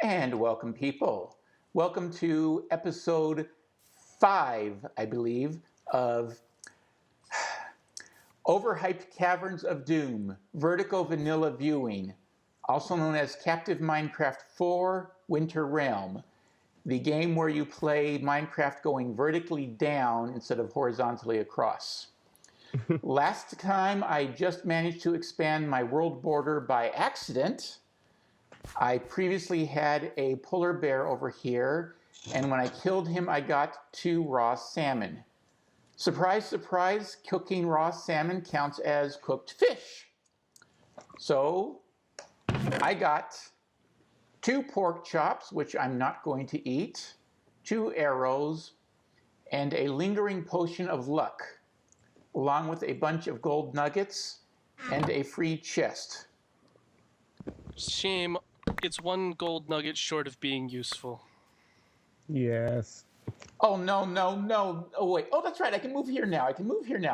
And welcome, people. Welcome to episode 5, I believe, of Overhyped Caverns of Doom, Vertigo Vanilla Viewing, also known as Captive Minecraft 4 Winter Realm, the game where you play Minecraft going vertically down instead of horizontally across. Last time, I just managed to expand my world border by accident. I previously had a polar bear over here, and when I killed him, I got 2 raw salmon. Surprise, surprise, cooking raw salmon counts as cooked fish. So I got 2 pork chops, which I'm not going to eat, 2 arrows, and a lingering potion of luck, along with a bunch of gold nuggets and a free chest. Shame, it's 1 gold nugget short of being useful. Yes. Oh, no, no, no. Oh, wait. Oh, that's right. I can move here now.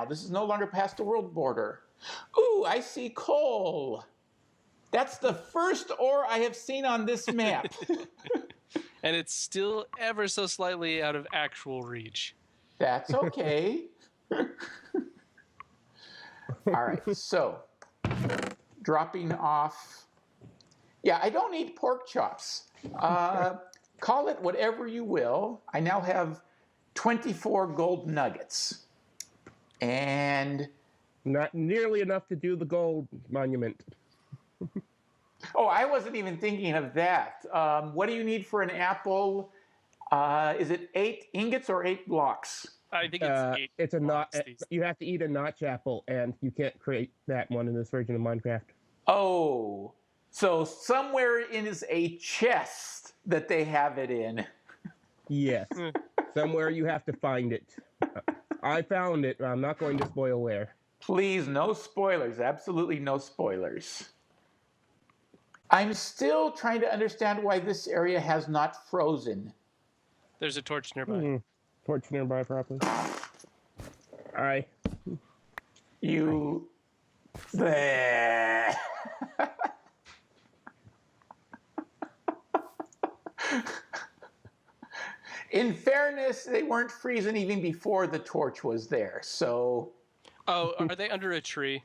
This is no longer past the world border. Ooh, I see coal. That's the first ore I have seen on this map. And it's still ever so slightly out of actual reach. That's okay. All right, so dropping off. Yeah, I don't need pork chops. Call it whatever you will. I now have 24 gold nuggets. And Not nearly enough to do the gold monument. oh, I wasn't even thinking of that. What do you need for an apple? Is it 8 ingots or 8 blocks? I think it's 8 It's a blocks not. these- You have to eat a notch apple, and you can't create that one in this version of Minecraft. Oh, so somewhere in is a chest that they have it in. Yes. Somewhere you have to find it. I found it. I'm not going to spoil where. Please, no spoilers. Absolutely no spoilers. I'm still trying to understand why this area has not frozen. There's a torch nearby. Torch nearby, probably. Alright. You... Bleh. In fairness, they weren't freezing even before the torch was there, so... Oh, are they under a tree?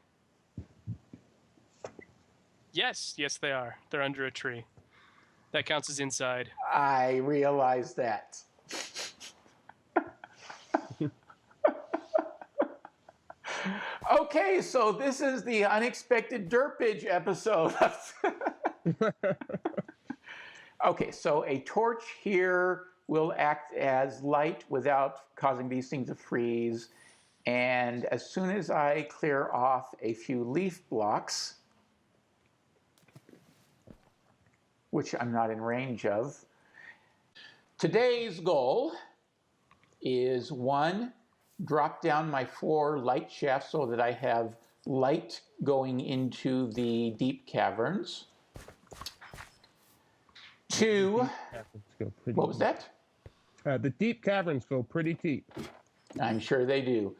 Yes, they are. They're under a tree. That counts as inside. I realize that. Okay, so this is the unexpected derpage episode. Okay, so a torch here will act as light without causing these things to freeze. And as soon as I clear off a few leaf blocks, which I'm not in range of, today's goal is 1, drop down my 4 light shafts so that I have light going into the deep caverns. 2, what was that? The deep caverns go pretty deep. I'm sure they do.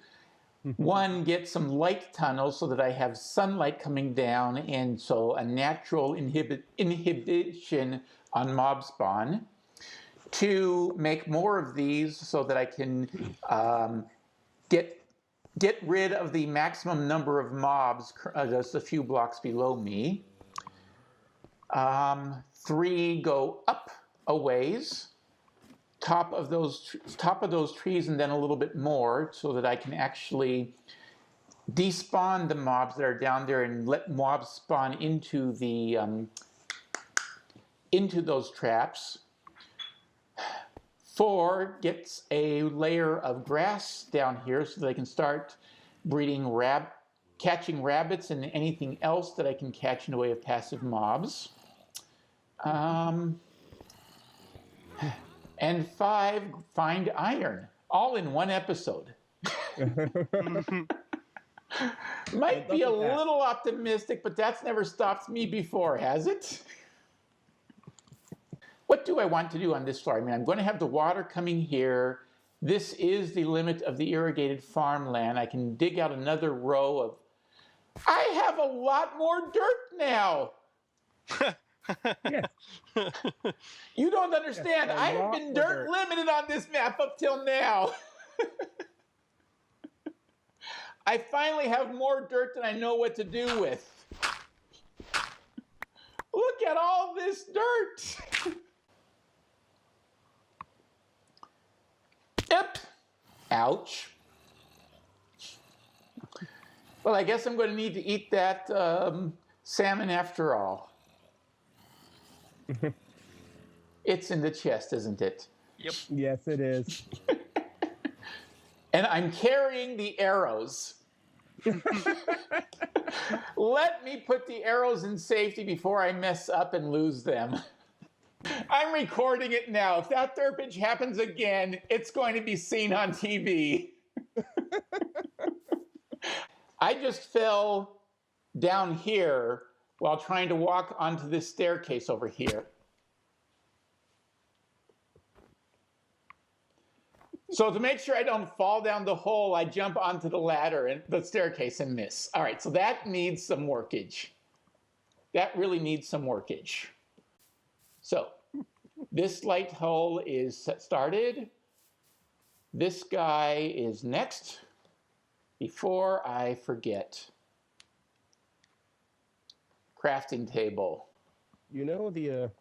1, get some light tunnels so that I have sunlight coming down, and so a natural inhibition on mob spawn. 2, make more of these so that I can get rid of the maximum number of mobs just a few blocks below me. 3, go up a ways, top of those trees, and then a little bit more, so that I can actually despawn the mobs that are down there and let mobs spawn into the into those traps. 4, gets a layer of grass down here so that I can start breeding catching rabbits and anything else that I can catch in the way of passive mobs. And 5, find iron, all in one episode. Might be a little optimistic, but that's never stopped me before, has it? What do I want to do on this floor? I mean, I'm going to have the water coming here. This is the limit of the irrigated farmland. I can dig out another row of... I have a lot more dirt now! Yes. You don't understand. Yes, a I have lot been more dirt dirt. limited on this map up till now. I finally have more dirt than I know what to do with. Look at all this dirt. Yep. Ouch. Well, I guess I'm going to need to eat that salmon after all. It's in the chest, isn't it? Yep. Yes, it is. And I'm carrying the arrows. Let me put the arrows in safety before I mess up and lose them. I'm recording it now. If that derpage happens again, it's going to be seen on TV. I just fell down here while trying to walk onto this staircase over here. So to make sure I don't fall down the hole, I jump onto the ladder and the staircase and miss. All right, so that needs some workage. That really needs some workage. So this light hole is started. This guy is next. Before I forget. Crafting table. You know the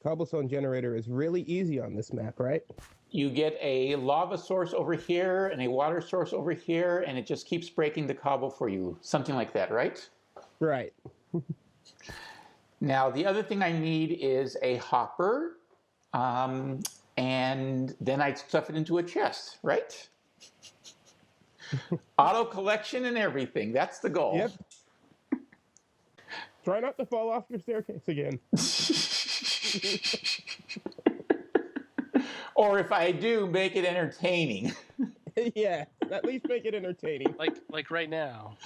cobblestone generator is really easy on this map, right? You get a lava source over here and a water source over here, and it just keeps breaking the cobble for you. Something like that, right? Right. Now, the other thing I need is a hopper, and then I stuff it into a chest, right? Auto collection and everything. That's the goal. Yep. Try not to fall off your staircase again. Or if I do, make it entertaining. Yeah, at least make it entertaining. Like right now,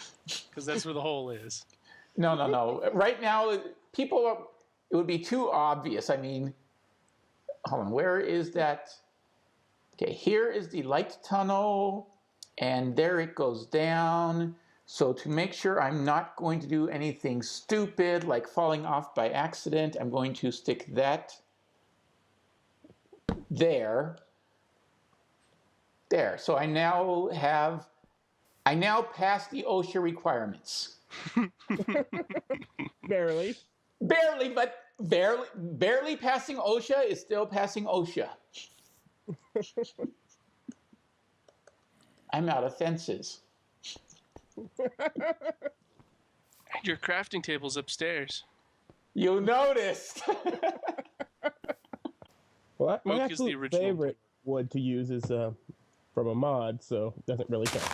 because that's where the hole is. No. Right now, it would be too obvious. I mean, hold on, where is that? Okay, here is the light tunnel, and there it goes down. So to make sure I'm not going to do anything stupid, like falling off by accident, I'm going to stick that there. There. So I now pass the OSHA requirements. Barely. Barely passing OSHA is still passing OSHA. I'm out of fences. And your crafting table's upstairs. You noticed. Well, my Oak is the absolute original. favorite wood to use is from a mod, so it doesn't really count.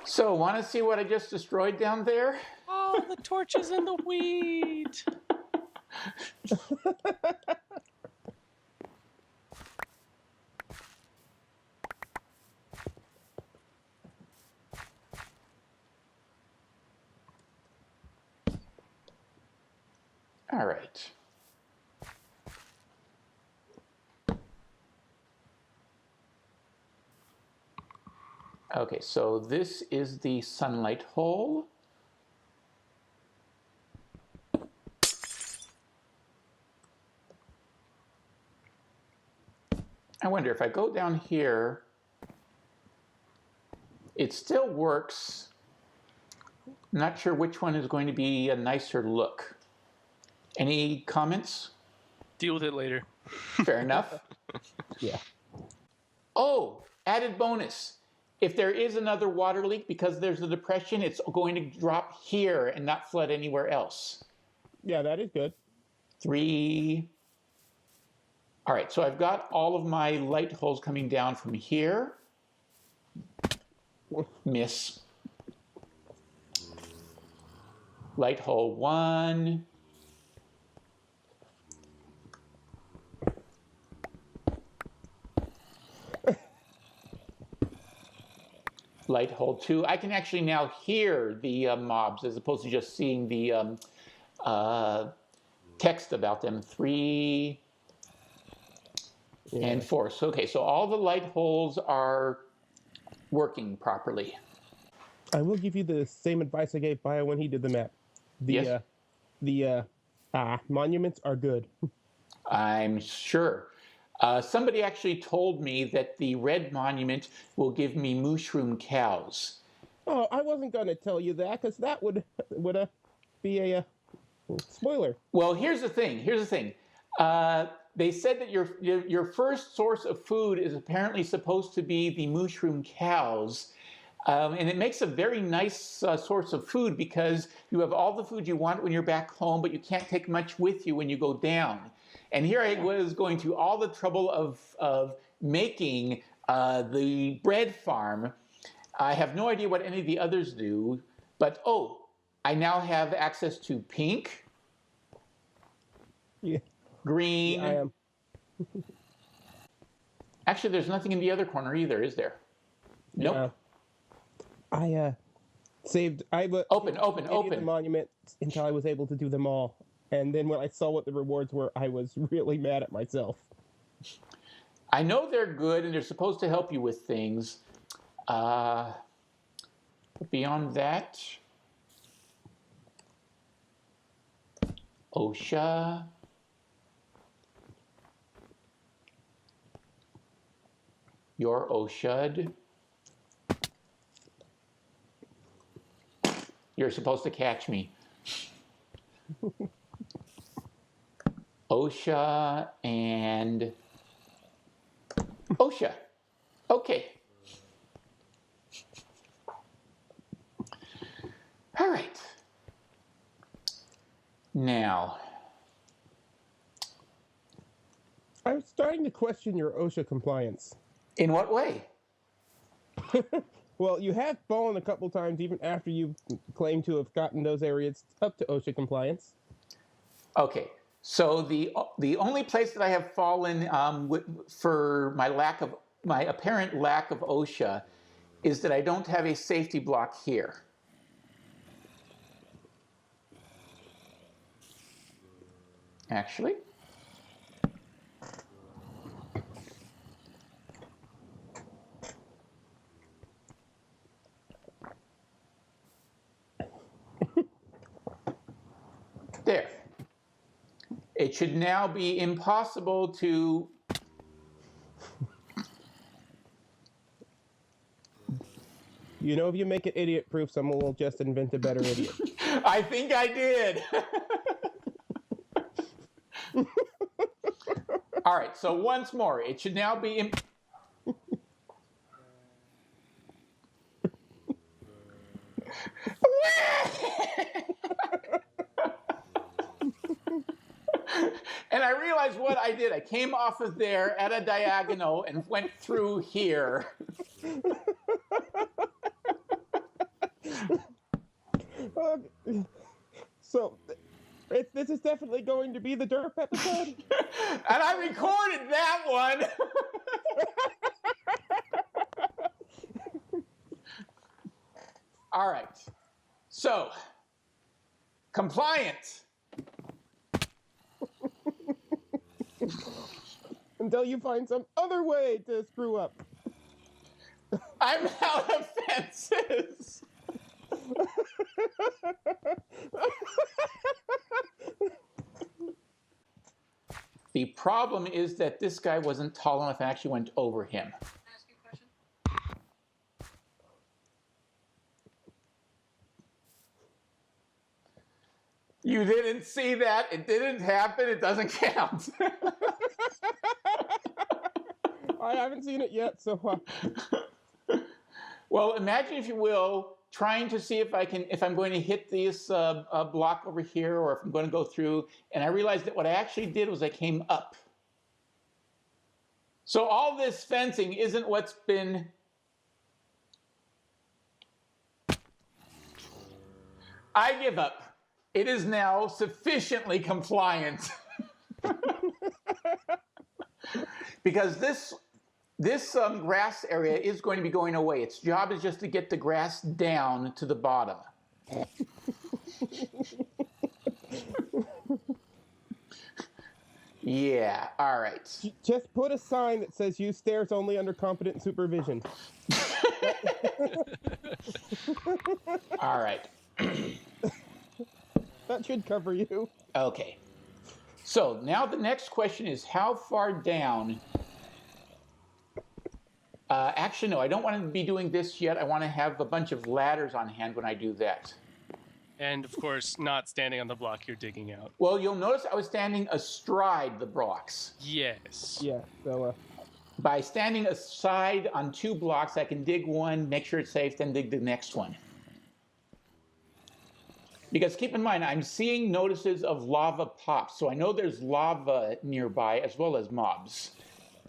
So, want to see what I just destroyed down there? Oh, the torches and the wheat. All right. Okay, so this is the sunlight hole. I wonder if I go down here, it still works. I'm not sure which one is going to be a nicer look. Any comments? Deal with it later. Fair enough. Yeah. Oh, added bonus. If there is another water leak because there's a depression, it's going to drop here and not flood anywhere else. Yeah, that is good. 3. All right, so I've got all of my light holes coming down from here. Miss. Light hole 1. Light hole 2. I can actually now hear the mobs as opposed to just seeing the text about them. 3 and 4. So, okay, so all the light holes are working properly. I will give you the same advice I gave Bio when he did the map. Yes. The monuments are good. I'm sure. Somebody actually told me that the red monument will give me mushroom cows. Oh, I wasn't going to tell you that because that would be a spoiler. Well, here's the thing. They said that your first source of food is apparently supposed to be the mushroom cows. And it makes a very nice source of food because you have all the food you want when you're back home, but you can't take much with you when you go down. And here I was going to all the trouble of making the bread farm. I have no idea what any of the others do, but I now have access to pink, green. Yeah, I am. Actually, there's nothing in the other corner either, is there? Nope. Yeah. I saved. Open the monument until I was able to do them all, and then when I saw what the rewards were, I was really mad at myself. I know they're good and they're supposed to help you with things. But beyond that, OSHA. You're OSHA'd. You're supposed to catch me. OSHA and OSHA. Okay. All right. Now, I'm starting to question your OSHA compliance. in what way? Well, you have fallen a couple times even after you've claimed to have gotten those areas up to OSHA compliance. Okay, so the only place that I have fallen for my apparent lack of OSHA is that I don't have a safety block here. Actually. There. It should now be impossible to... You know, if you make it idiot-proof, someone will just invent a better idiot. I think I did. All right, so once more, it should now be... And I realized what I did. I came off of there at a diagonal and went through here. So, this is definitely going to be the Derp episode? And I recorded that one. All right. So, compliance. Until you find some other way to screw up. I'm out of fences. The problem is that this guy wasn't tall enough and actually went over him. Can I ask you a question? You didn't see that. It didn't happen. It doesn't count. I haven't seen it yet, so... Well, imagine, if you will, trying to see if I'm going to hit this block over here, or if I'm going to go through. And I realized that what I actually did was I came up. So all this fencing isn't what's been... I give up. It is now sufficiently compliant. Because this grass area is going to be going away. Its job is just to get the grass down to the bottom. Yeah, all right. Just put a sign that says use stairs only under competent supervision. All right. That should cover you. Okay. So now the next question is how far down... actually, no, I don't want to be doing this yet. I want to have a bunch of ladders on hand when I do that. And, of course, not standing on the block you're digging out. Well, you'll notice I was standing astride the blocks. Yes. Yeah, so... By standing aside on 2 blocks, I can dig one, make sure it's safe, then dig the next one. Because keep in mind, I'm seeing notices of lava pops, so I know there's lava nearby as well as mobs.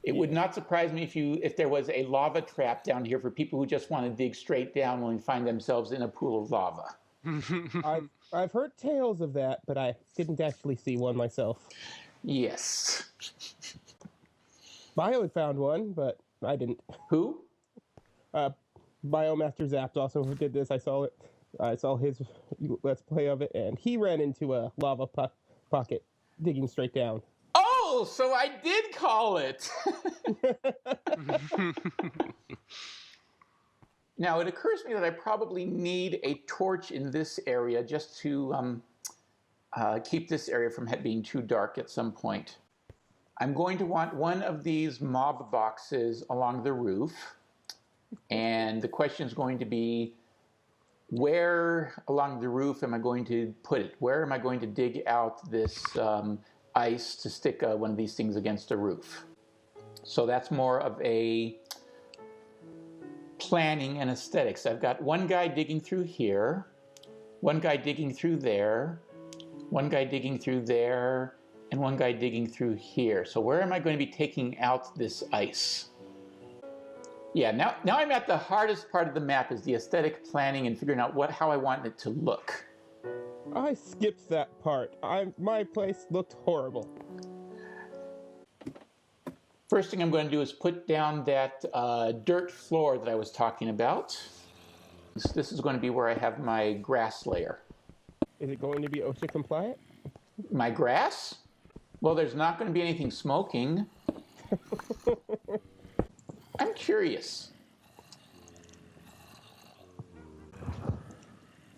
It would not surprise me if there was a lava trap down here for people who just want to dig straight down and find themselves in a pool of lava. I've heard tales of that, but I didn't actually see one myself. Yes. Bio had found one, but I didn't. Who? Biomaster Zapped also did this. I saw it. I saw his Let's Play of it, and he ran into a lava pocket digging straight down. Oh, so I did call it. Now, it occurs to me that I probably need a torch in this area just to keep this area from being too dark at some point. I'm going to want one of these mob boxes along the roof. And the question is going to be, where along the roof am I going to put it? Where am I going to dig out this ice to stick one of these things against the roof? So that's more of a planning and aesthetics. I've got one guy digging through here, one guy digging through there, one guy digging through there, and one guy digging through here. So where am I going to be taking out this ice? Yeah, now I'm at the hardest part of the map, is the aesthetic planning and figuring out how I want it to look. I skipped that part. My place looked horrible. First thing I'm going to do is put down that dirt floor that I was talking about. This is going to be where I have my grass layer. Is it going to be OSHA compliant? My grass? Well, there's not going to be anything smoking. I'm curious.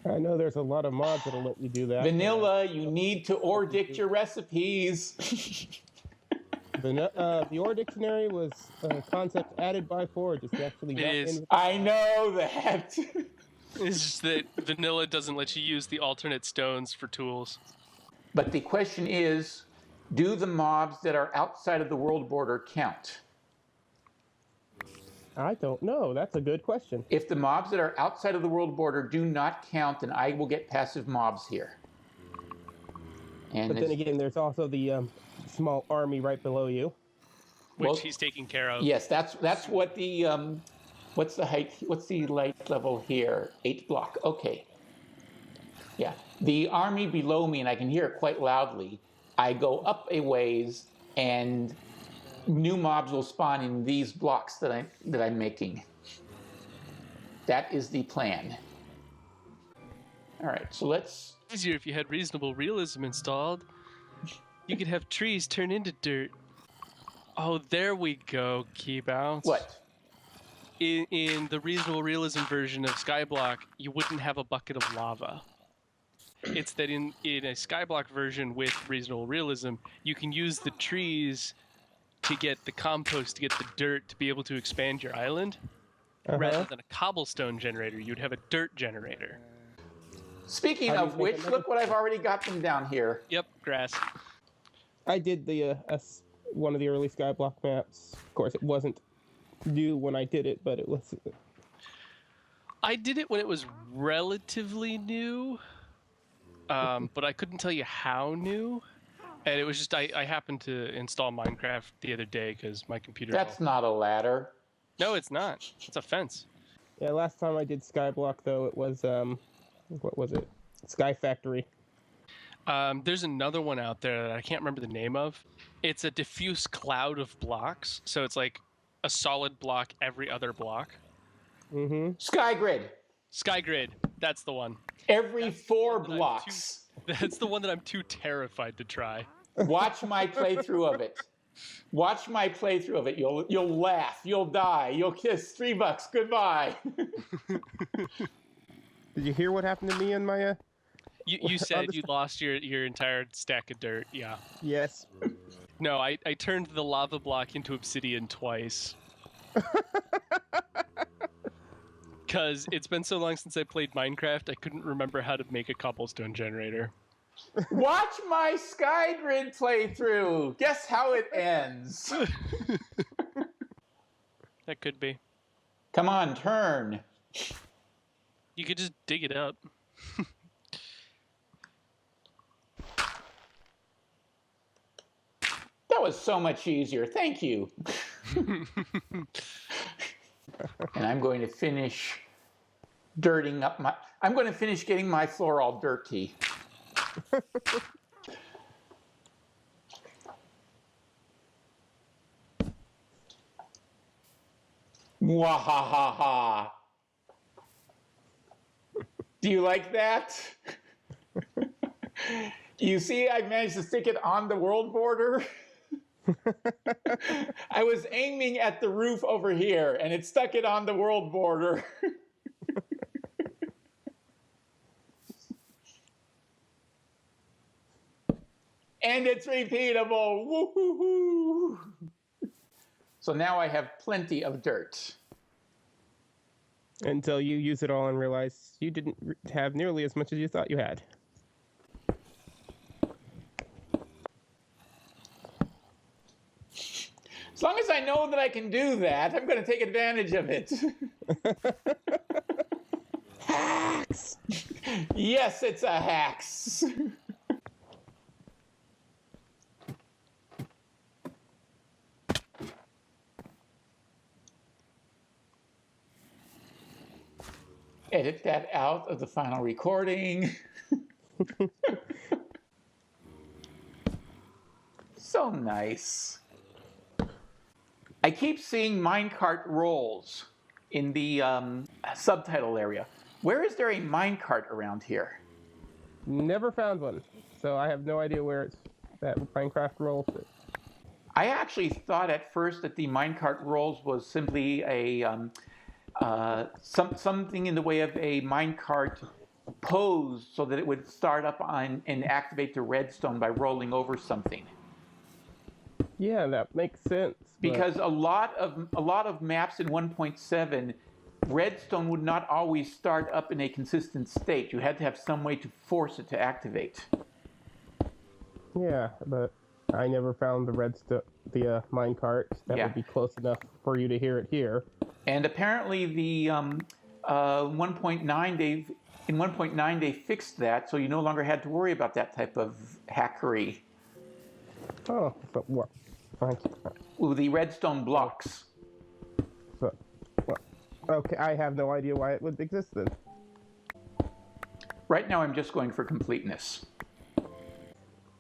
I know there's a lot of mods that'll let you do that. Vanilla, you need to OR-dict your recipes. The OR dictionary was a concept added by Forge. It's actually not in... I know that. It's just that vanilla doesn't let you use the alternate stones for tools. But the question is, do the mobs that are outside of the world border count? I don't know. That's a good question. If the mobs that are outside of the world border do not count, then I will get passive mobs here. And but then again, there's also the small army right below you, which he's taking care of. Yes, that's what the what's the height? What's the light level here? 8 block. Okay. Yeah, the army below me, and I can hear it quite loudly. I go up a ways, and new mobs will spawn in these blocks that I'm making. That is the plan. All right, so let's... Easier if you had reasonable realism installed. You could have trees turn into dirt. Oh, there we go, Keybounce. What? In the reasonable realism version of Skyblock, you wouldn't have a bucket of lava. It's that in a Skyblock version with reasonable realism, you can use the trees to get the compost, to get the dirt, to be able to expand your island. Rather than a cobblestone generator, you'd have a dirt generator. Speaking of which, look what I've already got them down here. Yep, grass. I did the one of the early Skyblock maps. Of course, it wasn't new when I did it, but it was... I did it when it was relatively new, but I couldn't tell you how new. And it was just, I happened to install Minecraft the other day because my computer... That's not a ladder. No, it's not. It's a fence. Yeah, last time I did Skyblock, though, it was, what was it? Sky Factory. There's another one out there that I can't remember the name of. It's a diffuse cloud of blocks. So it's like a solid block every other block. Mm-hmm. SkyGrid. SkyGrid. That's the one. Every 4 blocks. That's the one that I'm too terrified to try. Watch my playthrough of it. Watch my playthrough of it. You'll laugh. You'll die. You'll kiss. $3. Goodbye. Did you hear what happened to me and my? You said you lost your entire stack of dirt. Yeah. Yes. No, I turned the lava block into obsidian twice. Because it's been so long since I played Minecraft, I couldn't remember how to make a cobblestone generator. Watch my SkyGrid playthrough. Guess how it ends. That could be. Come on, turn. You could just dig it up. That was so much easier. Thank you. And I'm going to finish dirting up my... I'm going to finish getting my floor all dirty. Mwahaha. Do you like that? You see, I managed to stick it on the world border. I was aiming at the roof over here, and it stuck it on the world border. And it's repeatable. Woo-hoo-hoo. So now I have plenty of dirt. Until you use it all and realize you didn't have nearly as much as you thought you had. As long as I know that I can do that, I'm going to take advantage of it. Hacks! Yes, it's a hacks. Edit that out of the final recording. So nice. I keep seeing minecart rolls in the subtitle area. Where is there a minecart around here? Never found one, so I have no idea where it's that Minecraft roll sits. I actually thought at first that the minecart rolls was simply a something in the way of a minecart pose so that it would start up on and activate the redstone by rolling over something. Yeah, that makes sense. Because a lot of maps in 1.7, redstone would not always start up in a consistent state. You had to have some way to force it to activate. Yeah, but I never found the minecart that would be close enough for you to hear it here. And apparently the 1.9 they fixed that, so you no longer had to worry about that type of hackery. Oh, but what? Ooh, the redstone blocks. So, well, okay, I have no idea why it would exist then. Right now I'm just going for completeness.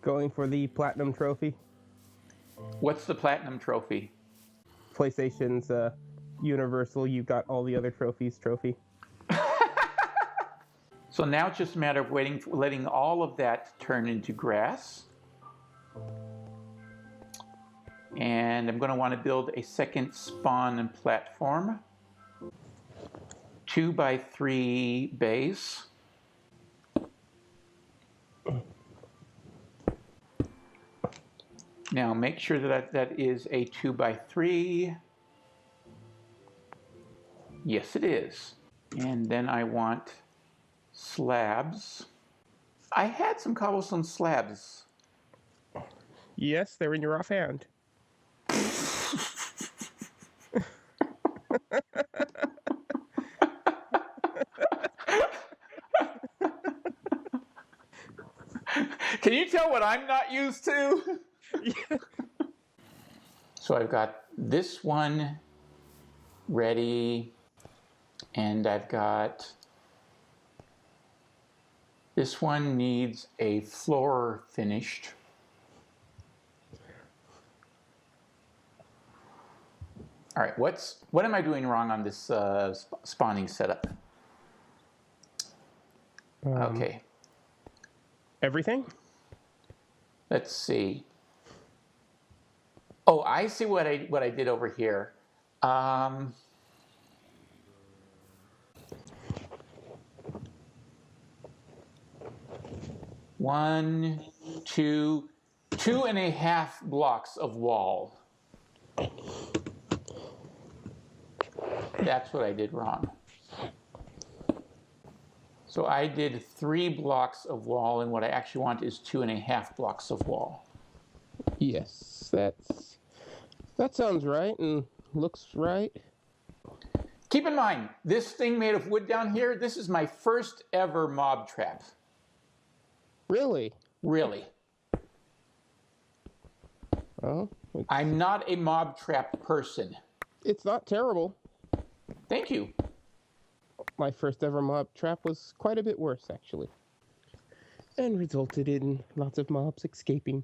Going for the platinum trophy. What's the platinum trophy? PlayStation's universal, you got all the other trophies trophy. So now it's just a matter of letting all of that turn into grass. And I'm going to want to build a second spawn and platform. 2x3 base. Now make sure that is a 2x3. Yes, it is. And then I want slabs. I had some cobblestone slabs. Yes, they're in your offhand. Can you tell what I'm not used to? Yeah. So I've got this one ready, and I've got this one needs a floor finished. All right, what am I doing wrong on this spawning setup? Okay. Everything? Let's see. Oh, I see what I did over here. 1, 2, 2.5 blocks of wall. That's what I did wrong. So I did 3 blocks of wall, and what I actually want is 2.5 blocks of wall. Yes, that sounds right and looks right. Keep in mind, this thing made of wood down here, this is my first ever mob trap. Really? Really. Oh. I'm not a mob trap person. It's not terrible. Thank you. My first ever mob trap was quite a bit worse, actually. And resulted in lots of mobs escaping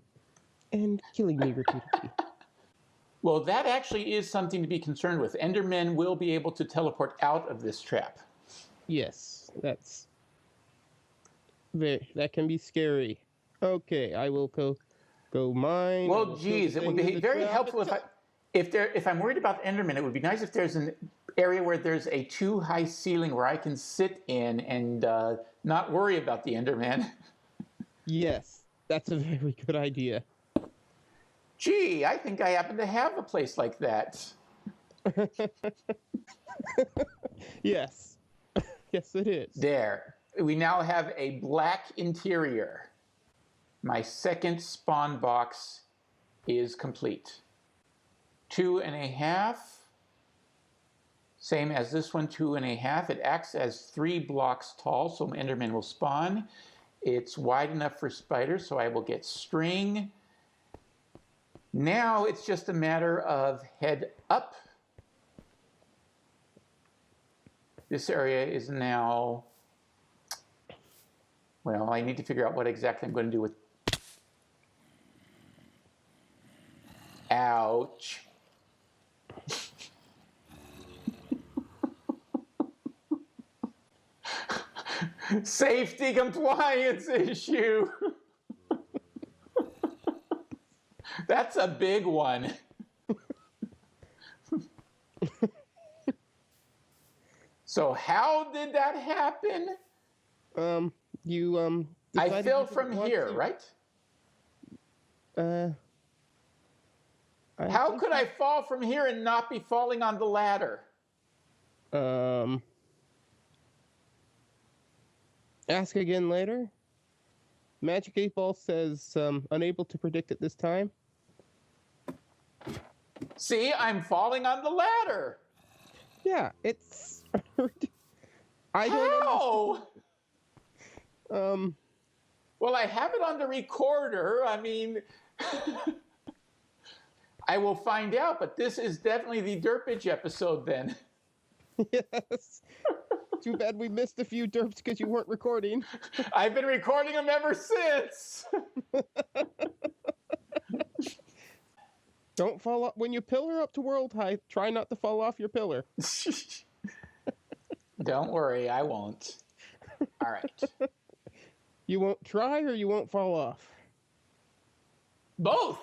and killing me repeatedly. Well, that actually is something to be concerned with. Endermen will be able to teleport out of this trap. Yes, that can be scary. Okay, I will go mine. Well, geez, it would be very helpful if I'm worried about Endermen, it would be nice if there's an area where there's a too high ceiling where I can sit in and not worry about the Enderman. Yes, that's a very good idea. Gee, I think I happen to have a place like that. Yes. Yes, it is. There. We now have a black interior. My second spawn box is complete. 2.5. Same as this one, 2.5. It acts as 3 blocks tall, so Enderman will spawn. It's wide enough for spiders, so I will get string. Now it's just a matter of head up. This area is now, well, I need to figure out what exactly I'm going to do with, ouch. Safety compliance issue. That's a big one. So how did that happen? I fell from here, right? How could I fall from here and not be falling on the ladder? Ask again later. Magic 8 Ball says unable to predict at this time. See, I'm falling on the ladder. Yeah, it's. I don't understand. Well, I have it on the recorder. I mean, I will find out, but this is definitely the Derpage episode then. Yes. Too bad we missed a few derps because you weren't recording. I've been recording them ever since. Don't fall off. When you pillar up to world height, try not to fall off your pillar. Don't worry, I won't. All right. You won't try or you won't fall off? Both.